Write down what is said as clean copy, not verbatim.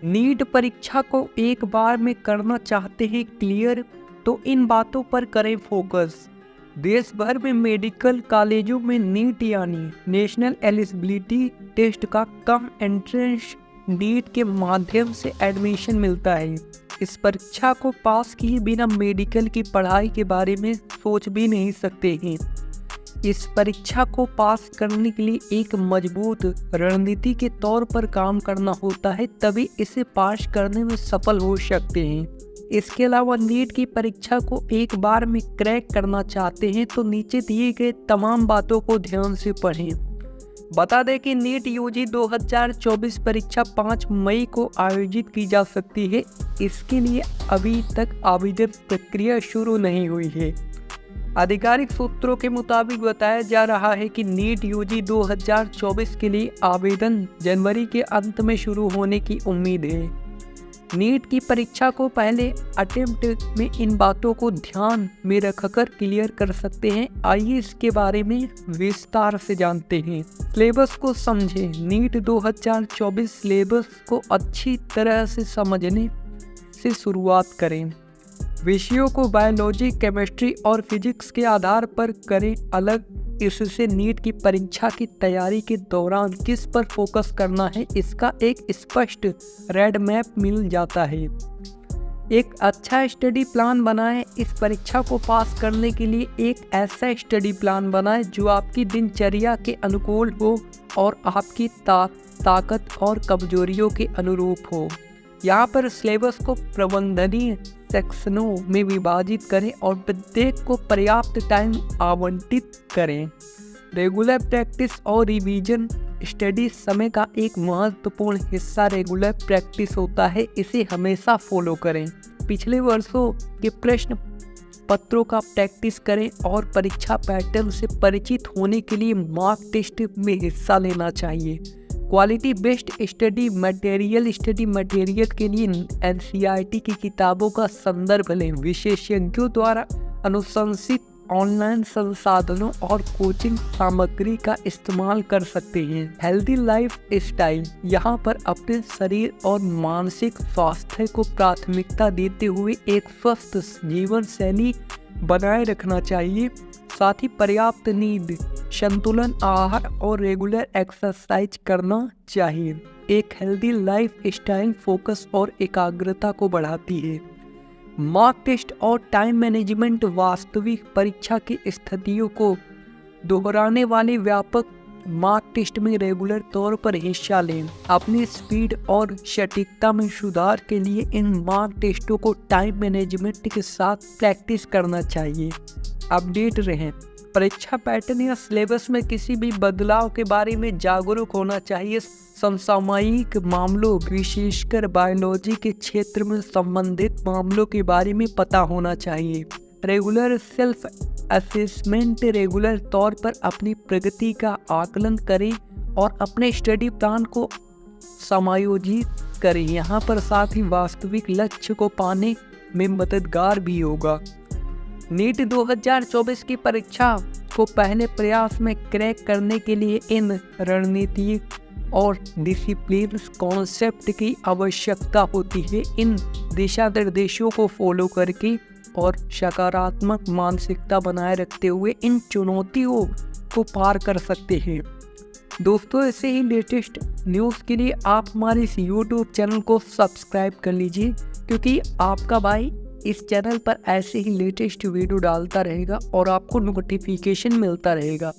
NEET परीक्षा को एक बार में करना चाहते हैं क्लियर, तो इन बातों पर करें फोकस। देश भर में मेडिकल कॉलेजों में नीट यानी नेशनल एलिजिबिलिटी टेस्ट का कम एंट्रेंस नीट के माध्यम से एडमिशन मिलता है। इस परीक्षा को पास किए बिना मेडिकल की पढ़ाई के बारे में सोच भी नहीं सकते हैं। इस परीक्षा को पास करने के लिए एक मजबूत रणनीति के तौर पर काम करना होता है, तभी इसे पास करने में सफल हो सकते हैं। इसके अलावा नीट की परीक्षा को एक बार में क्रैक करना चाहते हैं तो नीचे दिए गए तमाम बातों को ध्यान से पढ़ें। बता दें कि नीट यूजी 2024 परीक्षा 5 मई को आयोजित की जा सकती है। इसके लिए अभी तक आवेदन प्रक्रिया शुरू नहीं हुई है। आधिकारिक सूत्रों के मुताबिक बताया जा रहा है कि नीट यूजी 2024 के लिए आवेदन जनवरी के अंत में शुरू होने की उम्मीद है। नीट की परीक्षा को पहले अटेम्प्ट में इन बातों को ध्यान में रखकर क्लियर कर सकते हैं। आइए इसके बारे में विस्तार से जानते हैं। सिलेबस को समझें। नीट 2024 सिलेबस को अच्छी तरह से समझने से शुरुआत करें। विषयों को बायोलॉजी, केमिस्ट्री और फिजिक्स के आधार पर करें अलग। इससे नीट की परीक्षा की तैयारी के दौरान किस पर फोकस करना है, इसका एक स्पष्ट रेड मैप मिल जाता है। एक अच्छा स्टडी प्लान बनाएं। इस परीक्षा को पास करने के लिए एक ऐसा स्टडी प्लान बनाएं जो आपकी दिनचर्या के अनुकूल हो और आपकी ताकत और कमजोरियों के अनुरूप हो। यहाँ पर सिलेबस को प्रबंधनीय सेक्शनों में विभाजित करें और प्रत्येक को पर्याप्त टाइम आवंटित करें। रेगुलर प्रैक्टिस और रिवीजन। स्टडी समय का एक महत्वपूर्ण हिस्सा रेगुलर प्रैक्टिस होता है, इसे हमेशा फॉलो करें। पिछले वर्षों के प्रश्न पत्रों का प्रैक्टिस करें और परीक्षा पैटर्न से परिचित होने के लिए मॉक टेस्ट में हिस्सा लेना चाहिए। क्वालिटी बेस्ड स्टडी मटेरियल के लिए एनसीईआरटी की किताबों का संदर्भ लें। विशेषज्ञों द्वारा अनुशंसित ऑनलाइन संसाधनों और कोचिंग सामग्री का इस्तेमाल कर सकते हैं। Healthy life style. यहाँ पर अपने शरीर और मानसिक स्वास्थ्य को प्राथमिकता देते हुए एक स्वस्थ जीवन शैली बनाए रखना चाहिए। साथ ही पर्याप्त नींद, संतुलन आहार और रेगुलर एक्सरसाइज करना चाहिए। एक हेल्दी लाइफ स्टाइल फोकस और एकाग्रता को बढ़ाती है। मॉक टेस्ट और टाइम मैनेजमेंट। वास्तविक परीक्षा की स्थितियों को दोहराने वाले व्यापक मॉक टेस्ट में रेगुलर तौर पर हिस्सा लें। अपनी स्पीड और सटीकता में सुधार के लिए इन मॉक टेस्टों को टाइम मैनेजमेंट के साथ प्रैक्टिस करना चाहिए। अपडेट रहें। परीक्षा पैटर्न या सिलेबस में किसी भी बदलाव के बारे में जागरूक होना चाहिए। समसामयिक मामलों, विशेषकर बायोलॉजी के क्षेत्र में संबंधित मामलों के बारे में पता होना चाहिए। Regular self assessment. रेगुलर तौर पर अपनी प्रगति का आकलन करें और अपने स्टडी प्लान को समायोजित करें। यहाँ पर साथ ही वास्तविक लक्ष्य को पाने में मददगार भी होगा। नीट 2024 की परीक्षा को पहले प्रयास में क्रैक करने के लिए इन रणनीति और डिसिप्लिन कॉन्सेप्ट की आवश्यकता होती है। इन दिशा निर्देशों को फॉलो करके और सकारात्मक मानसिकता बनाए रखते हुए इन चुनौतियों को पार कर सकते हैं। दोस्तों, ऐसे ही लेटेस्ट न्यूज़ के लिए आप हमारे इस YouTube चैनल को सब्सक्राइब कर लीजिए, क्योंकि आपका भाई इस चैनल पर ऐसे ही लेटेस्ट वीडियो डालता रहेगा और आपको नोटिफिकेशन मिलता रहेगा।